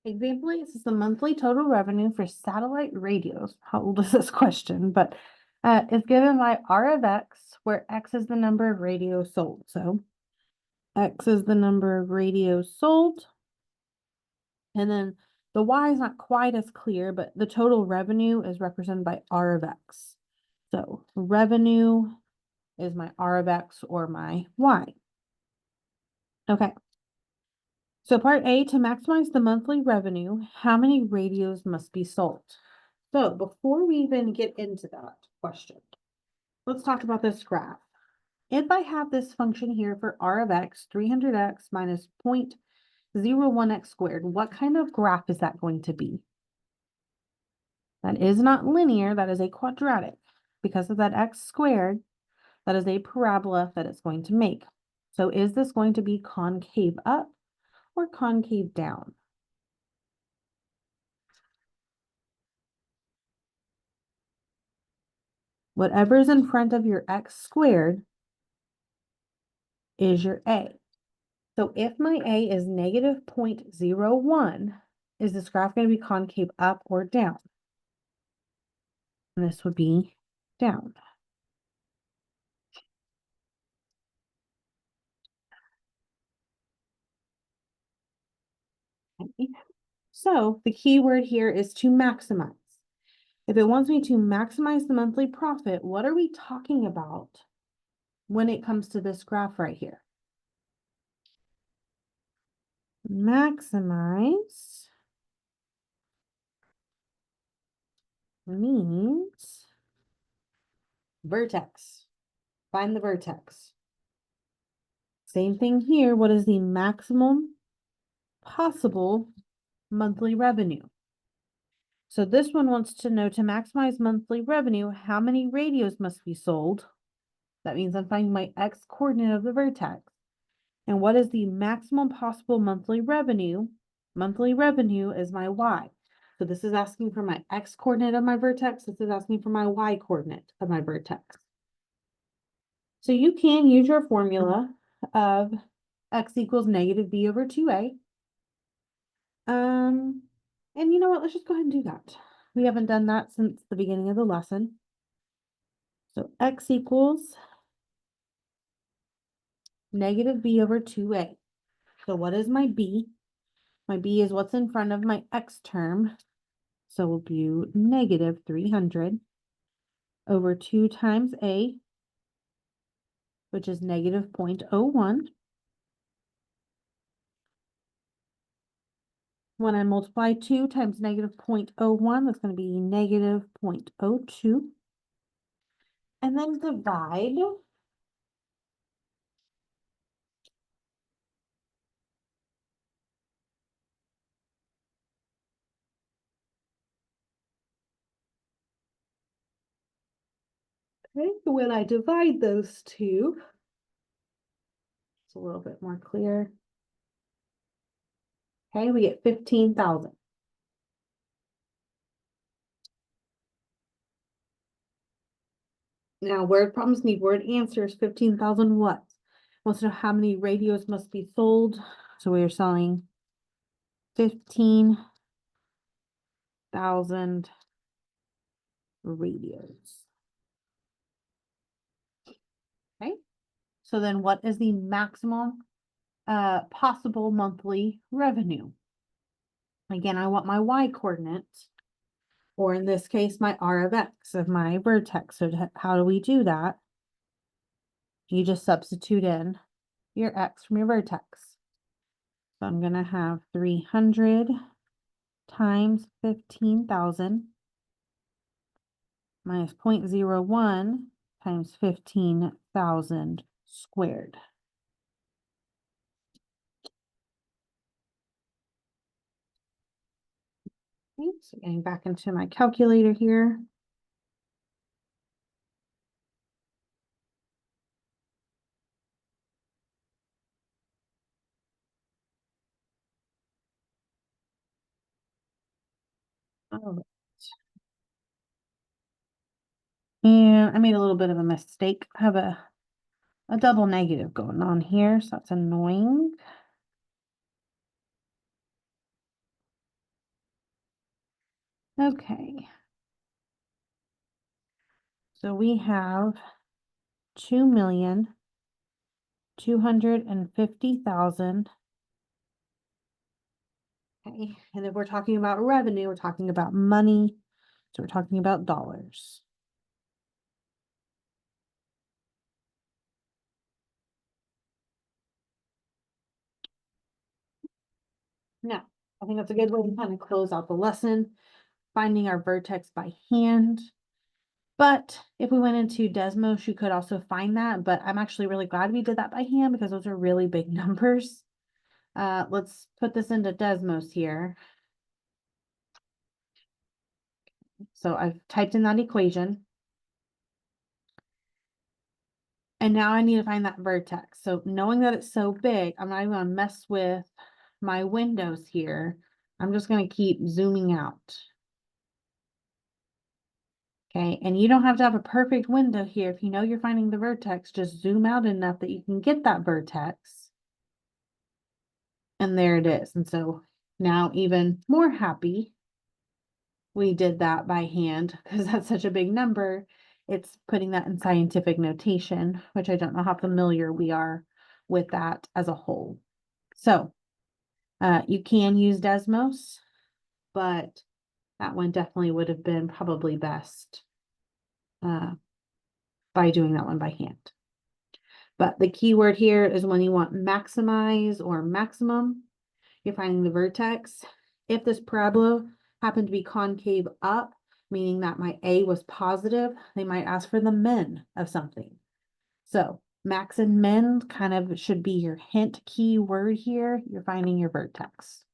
Example 8 is the monthly total revenue for satellite radios. How old is this question? But is given by R of X, where X is the number of radios sold. So X is the number of radios sold. And then the Y is not quite as clear, but the total revenue is represented by R of X. So revenue is my R of X or my Y. Okay. So part A, to maximize the monthly revenue, how many radios must be sold? So before we even get into that question, let's talk about this graph. If I have this function here for R of X, 300X minus 0.01X squared, what kind of graph is that going to be? That is not linear, that is a quadratic. Because of that X squared, that is a parabola that it's going to make. So is this going to be concave up or concave down? Whatever's in front of your X squared is your A. So if my A is negative 0.01, is this graph going to be concave up or down? And this would be down. Okay. So the key word here is to maximize. If it wants me to maximize the monthly profit, what are we talking about when it comes to this graph right here? Maximize means vertex. Find the vertex. Same thing here. What is the maximum possible monthly revenue? So this one wants to know, to maximize monthly revenue, how many radios must be sold? That means I'm finding my X coordinate of the vertex. And what is the maximum possible monthly revenue? Monthly revenue is my Y. So this is asking for my X coordinate of my vertex. This is asking for my Y coordinate of my vertex. So you can use your formula of X equals negative B over 2A. And you know what? Let's just go ahead and do that. We haven't done that since the beginning of the lesson. So X equals negative B over 2A. So what is my B? My B is what's in front of my X term. So we'll do negative 300 over 2 times A, which is negative 0.01. When I multiply 2 times negative 0.01, that's going to be negative 0.02. And then divide. Okay, when I divide those two, it's a little bit more clear. Okay, we get 15,000. Now, word problems need word answers. 15,000 what? Wants to know how many radios must be sold. So we are selling 15,000 radios. Okay, so then what is the maximum possible monthly revenue? Again, I want my Y coordinates, or in this case, my R of X of my vertex. So how do we do that? You just substitute in your X from your vertex. So I'm going to have 300 times 15,000 minus 0.01 times 15,000 squared. Okay, so getting back into my calculator here. All right. And I made a little bit of a mistake. I have a double negative going on here, so that's annoying. Okay. So we have 2,250,000. Okay, and if we're talking about revenue, we're talking about money. So we're talking about dollars. Now, I think that's a good way to kind of close out the lesson, finding our vertex by hand. But if we went into Desmos, you could also find that, but I'm actually really glad we did that by hand because those are really big numbers. Let's put this into Desmos here. So I've typed in that equation. And now I need to find that vertex. So knowing that it's so big, I'm not even gonna mess with my windows here. I'm just gonna keep zooming out. Okay, and you don't have to have a perfect window here. If you know you're finding the vertex, just zoom out enough that you can get that vertex. And there it is. And so now even more happy we did that by hand because that's such a big number. It's putting that in scientific notation, which I don't know how familiar we are with that as a whole. So you can use Desmos, but that one definitely would have been probably best by doing that one by hand. But the key word here is when you want maximize or maximum, you're finding the vertex. If this parabola happened to be concave up, meaning that my A was positive, they might ask for the min of something. So max and min kind of should be your hint key word here. You're finding your vertex.